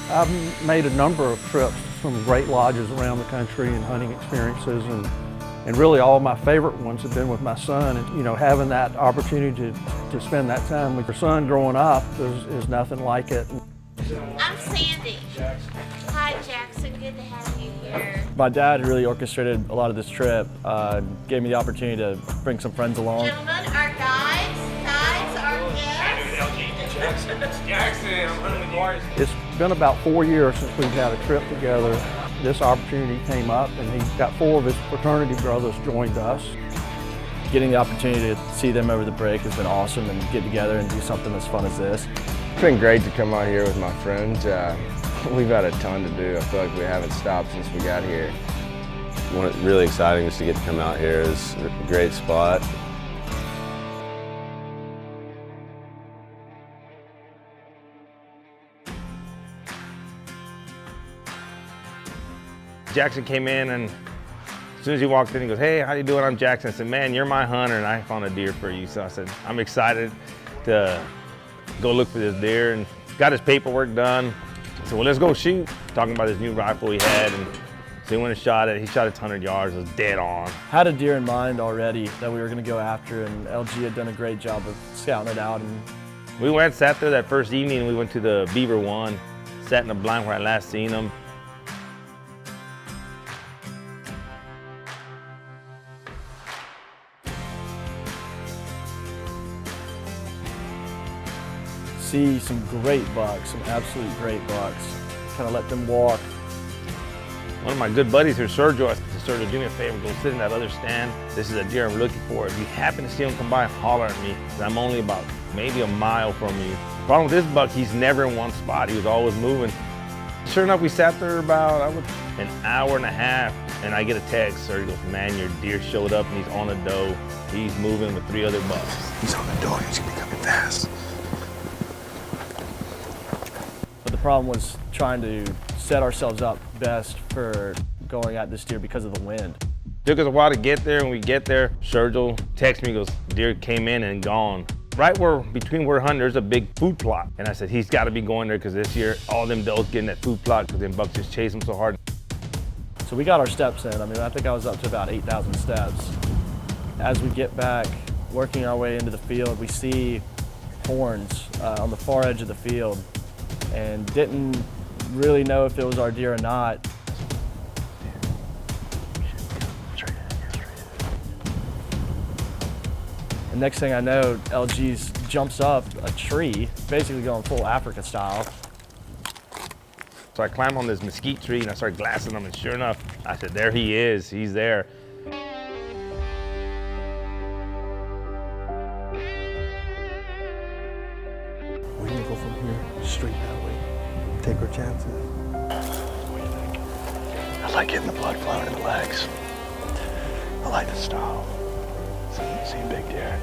I've made a number of trips to some great lodges around the country and hunting experiences, and really all of my favorite ones have been with my son. And having that opportunity to spend that time with your son growing up is nothing like it. I'm Sandy. Hi Jackson, good to have you here. My dad really orchestrated a lot of this trip, gave me the opportunity to bring some friends along. Gentlemen, our guides, our guests. Jackson, I'm hunting with Morris. It's been about 4 years since we've had a trip together. This opportunity came up, and he's got 4 of his fraternity brothers joined us. Getting the opportunity to see them over the break has been awesome, and get together and do something as fun as this. It's been great to come out here with my friends. We've had a ton to do. I feel like we haven't stopped since we got here. What's really exciting is to get to come out here. It's a great spot. Jackson came in, and as soon as he walked in, he goes, "Hey, how you doing? I'm Jackson." I said, "Man, you're my hunter, and I found a deer for you." So I said, "I'm excited to go look for this deer," and got his paperwork done. I said, "Well, let's go shoot." Talking about his new rifle he had, and so he went and shot it. He shot it 100 yards, it was dead on. Had a deer in mind already that we were going to go after, and LG had done a great job of scouting it out. And We went, sat there that first evening, and we went to the Beaver One, sat in the blind where I last seen him. see some great bucks, some absolute great bucks. Kind of let them walk. One of my good buddies here, Sergio, I said, "Sergio, do me a favor, go sit in that other stand. This is a deer I'm looking for. If you happen to see him come by, holler at me, 'cause I'm only about maybe a mile from you." Problem with this buck, he's never in one spot. He was always moving. Sure enough, we sat there about an hour and a half, and I get a text. Sergio goes, "Man, your deer showed up, and he's on a doe. He's moving with 3 other bucks." He's on the door, he's gonna be coming fast. But the problem was trying to set ourselves up best for going at this deer because of the wind. Took us a while to get there. When we get there, Sergio texts me, goes, "Deer came in and gone." Right between where we're hunting, there's a big food plot. And I said, he's gotta be going there, because this year, all them does getting that food plot, because them bucks just chase them so hard. So we got our steps in. I mean, I think I was up to about 8,000 steps. As we get back, working our way into the field, we see horns on the far edge of the field, and didn't really know if it was our deer or not. And next thing I know, LG's jumps up a tree, basically going full Africa style. So I climbed on this mesquite tree and I started glassing him, and sure enough, I said, there he is, he's there. We're gonna go from here straight that way. Take our chances. What do you think? I like getting the blood flowing in the legs. I like the style. Seeing big deer.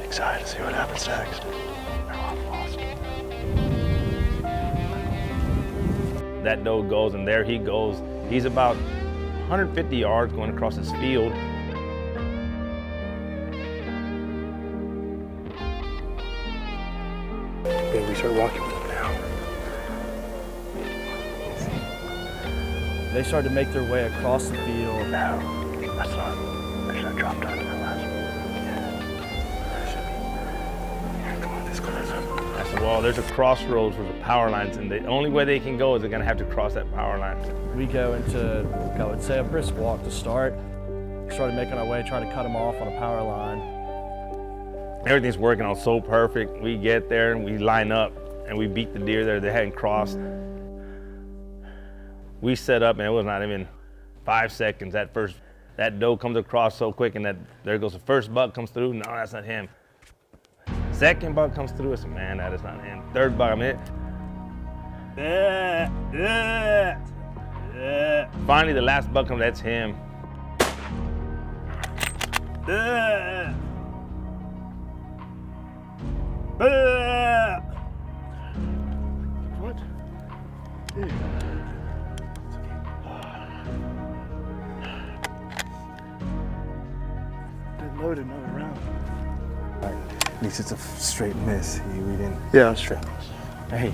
Excited to see what happens next. I'm lost. That doe goes, and there he goes. He's about 150 yards going across this field. Okay, we start walking with them now. They started to make their way across the field. No, that's not. I should have dropped onto the last one. Yeah. Come on, let's go. I said, well, there's a crossroads where the power lines, and the only way they can go is they're gonna have to cross that power line. We go into, I would say, a brisk walk to start. Started making our way, trying to cut them off on a power line. Everything's working out so perfect. We get there and we line up, and we beat the deer there. They hadn't crossed. We set up, and it was not even 5 seconds. That doe comes across so quick, and there goes the first buck comes through. No, that's not him. Second buck comes through. I said, man, that is not him. Third buck, Finally, the last buck comes. That's him. What? They loaded another round. At least it's a straight miss. We didn't. Yeah, straight miss. Hey,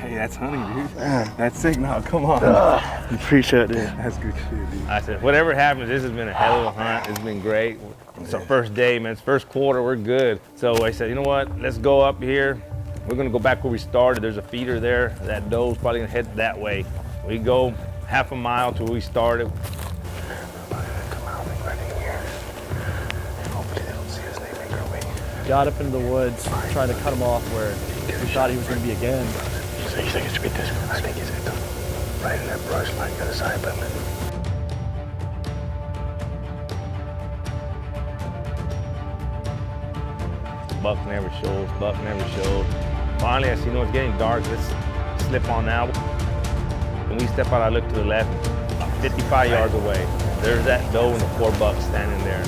Hey, that's honey, dude. Man. That's sick. No, come on. Appreciate it. That's good shit, dude. I said, whatever happens, this has been a hell of a hunt. It's been great. It's our first day, man. It's first quarter, we're good. So I said, you know what? Let's go up here. We're gonna go back where we started. There's a feeder there. That doe's probably gonna head that way. We go half a mile to where we started. Got up into the woods, trying to cut him off where we thought he was going to be again. So you think it should be this one? I think he's right in that brush line, the other side, but Buck never shows, Buck never shows. Finally, I see, you know, it's getting dark. Let's slip on out. When we step out, I look to the left, 55 yards away. There's that doe and the 4 bucks standing there.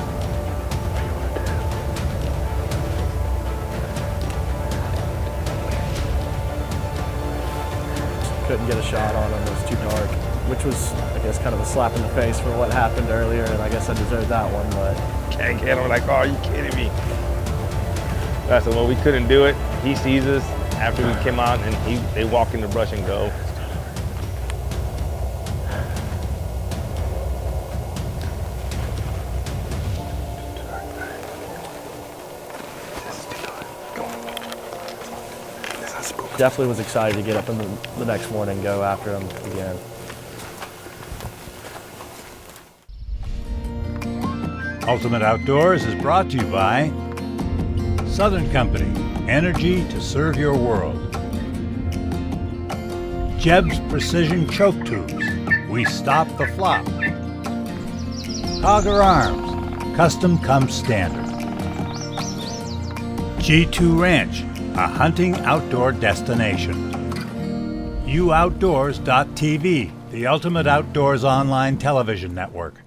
Couldn't get a shot on him, it was too dark, which was, I guess, kind of a slap in the face for what happened earlier, and I guess I deserved that one, but. Can't get him, like, oh, are you kidding me? I said, well, we couldn't do it. He sees us after we came out, and they walk in the brush and go. Definitely was excited to get up in the next morning and go after him again. Ultimate Outdoors is brought to you by Southern Company, energy to serve your world. Jeb's Precision Choke Tubes, we stop the flop. Hogger Arms, custom comes standard. G2 Ranch, a hunting outdoor destination. UOutdoors.tv, the ultimate outdoors online television network.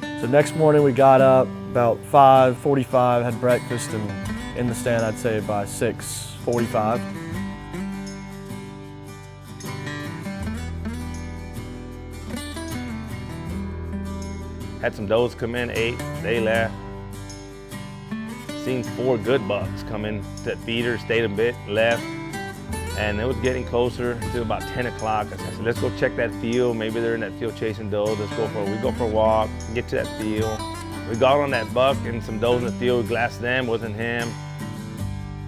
So next morning we got up about 5:45, had breakfast, and in the stand I'd say by 6:45. Had some does come in, 8, they left. Seen 4 good bucks come in to that feeder, stayed a bit, left. And it was getting closer to about 10 o'clock. I said, let's go check that field. Maybe they're in that field chasing does. We go for a walk, get to that field. We got on that buck and some does in the field, glassed them, wasn't him.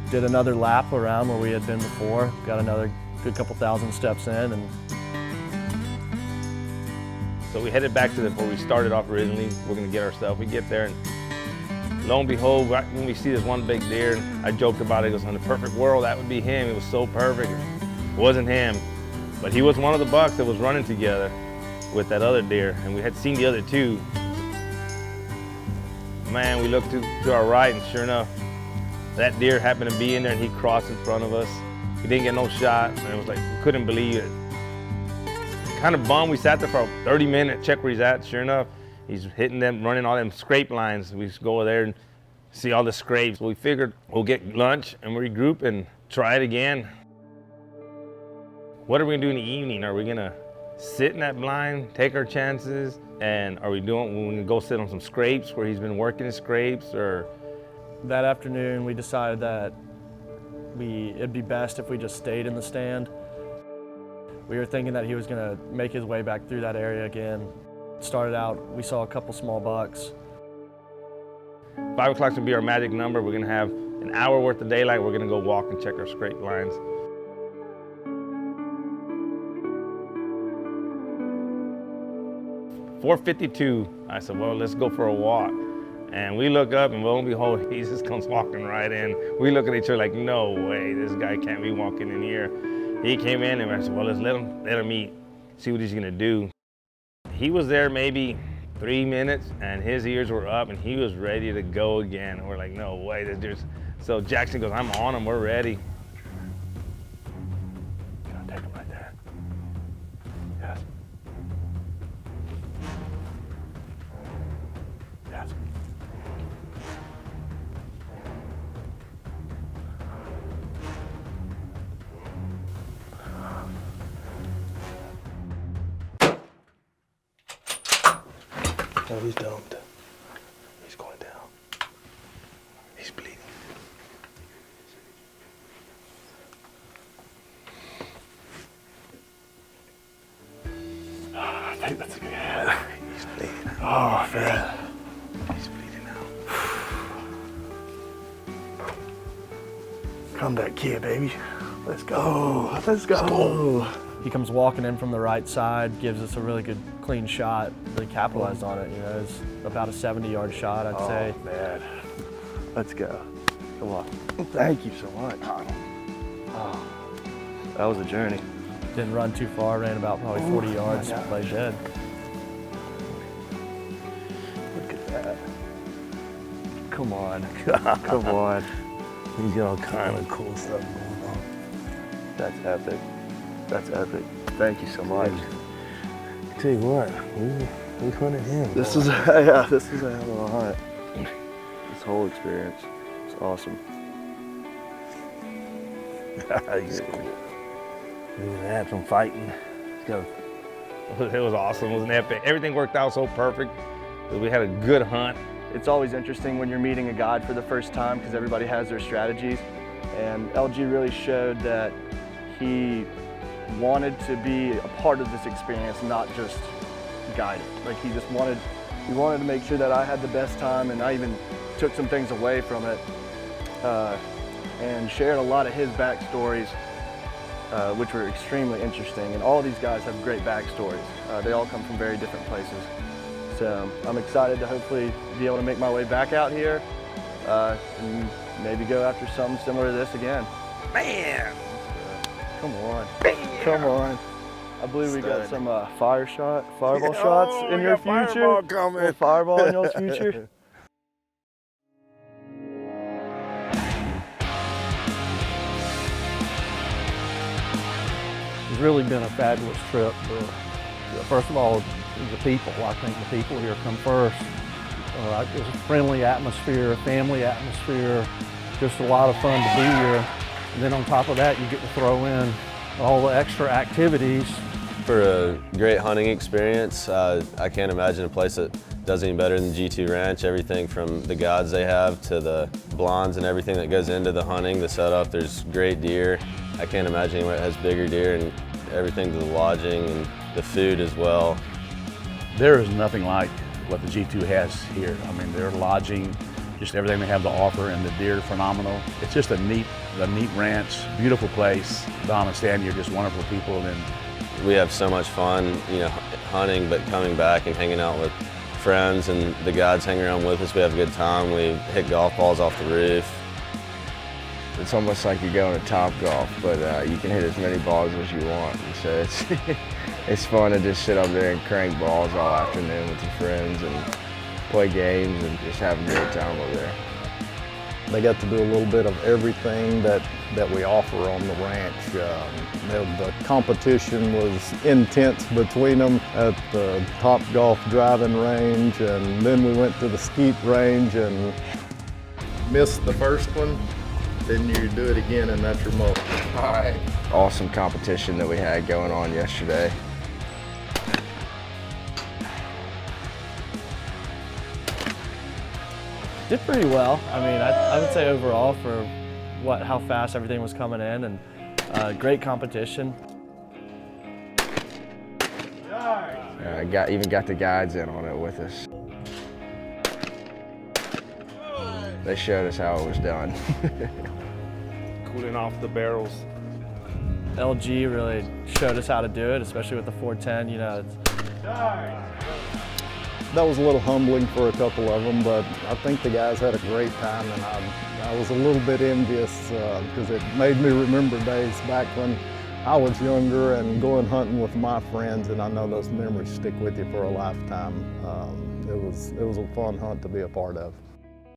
Did another lap around where we had been before. Got another good couple thousand steps in. And so we headed back to where we started off originally. We're gonna get ourselves, we get there, and lo and behold, right when we see this one big deer, I joked about it, it goes, in the perfect world, that would be him. It was so perfect. It wasn't him, but he was one of the bucks that was running together with that other deer, and we had seen the other 2. Man, we looked to our right, and sure enough, that deer happened to be in there, and he crossed in front of us. He didn't get no shot, and it was like, we couldn't believe it. Kind of bummed. We sat there for 30 minutes, check where he's at. Sure enough, he's hitting them, running all them scrape lines. We just go over there and see all the scrapes. So we figured we'll get lunch and regroup and try it again. What are we gonna do in the evening? Are we gonna sit in that blind, take our chances? And are we gonna go sit on some scrapes where he's been working his scrapes, or? that afternoon we decided that it'd be best if we just stayed in the stand. We were thinking that he was gonna make his way back through that area again. Started out, we saw a couple small bucks. 5 o'clock's gonna be our magic number. We're gonna have an hour worth of daylight. We're gonna go walk and check our scrape lines. .452, I said, well, let's go for a walk. And we look up and lo and behold, he just comes walking right in. We look at each other like, no way, this guy can't be walking in here. He came in and I said, well, let's let him eat, see what he's gonna do. He was there maybe 3 minutes and his ears were up and he was ready to go again. And we're like, no way, this dude's. So Jackson goes, I'm on him, we're ready. Gonna take him right there. Yes. Yes. Oh, he's dumped. He's going down. He's bleeding. That's good. He's bleeding out. Oh, man. He's bleeding out. Come back here, baby. Let's go. Let's go. He comes walking in from the right side, gives us a really good, clean shot. Really capitalized on it. You know, it's about a 70-yard shot, I'd say. Oh, man. Let's go. Come on. Thank you so much. Oh, that was a journey. Didn't run too far, ran about probably 40 yards, my gosh. played dead. Look at that. Come on. Come on. He's got all kind of cool stuff going on. That's epic. That's epic. Thank you so much. Tell you what, we hunted him. This is yeah, this is a hell of a hunt. This whole experience is awesome. He's cool. We had some fighting. It was awesome. It was an epic. Everything worked out so perfect. We had a good hunt. It's always interesting when you're meeting a guide for the first time because everybody has their strategies. And LG really showed that he wanted to be a part of this experience, not just guide it. Like he wanted to make sure that I had the best time, and I even took some things away from it and shared a lot of his backstories, which were extremely interesting. And all these guys have great backstories. They all come from very different places. So I'm excited to hopefully be able to make my way back out here and maybe go after something similar to this again. Man! Come on. Bam! Come on. I believe we got some fireball Oh, shots in we your got future. fireball coming. Or fireball in your future. It's really been a fabulous trip. First of all, the people. I think the people here come first. It's a friendly atmosphere, a family atmosphere, just a lot of fun to be here. And then on top of that, you get to throw in all the extra activities. For a great hunting experience, I can't imagine a place that does any better than G2 Ranch. Everything from the guides they have to the blinds and everything that goes into the hunting, the setup, there's great deer. I can't imagine anywhere that has bigger deer, and everything to the lodging and the food as well. There is nothing like what the G2 has here. I mean, their lodging, just everything they have to offer, and the deer are phenomenal. It's just a neat ranch, beautiful place. Don and Stan, you're just wonderful people. And We have so much fun, you know, hunting, but coming back and hanging out with friends and the guides hang around with us. We have a good time. We hit golf balls off the roof. It's almost like you're going to Topgolf, but you can hit as many balls as you want. And so it's, it's fun to just sit up there and crank balls all afternoon with your friends and play games and just have a great time over there. They got to do a little bit of everything that we offer on the ranch. The competition was intense between them at the Topgolf driving range, and then we went to the skeet range and missed the first one. Then you do it again, and that's your most. All right. Awesome competition that we had going on yesterday. Did pretty well. I mean, I would say overall for how fast everything was coming in, and great competition. Even got the guides in on it with us. They showed us how it was done. Cooling off the barrels. LG really showed us how to do it, especially with the 410. You know, That was a little humbling for a couple of them, but I think the guys had a great time, and I was a little bit envious because it made me remember days back when I was younger and going hunting with my friends, and I know those memories stick with you for a lifetime. It was a fun hunt to be a part of.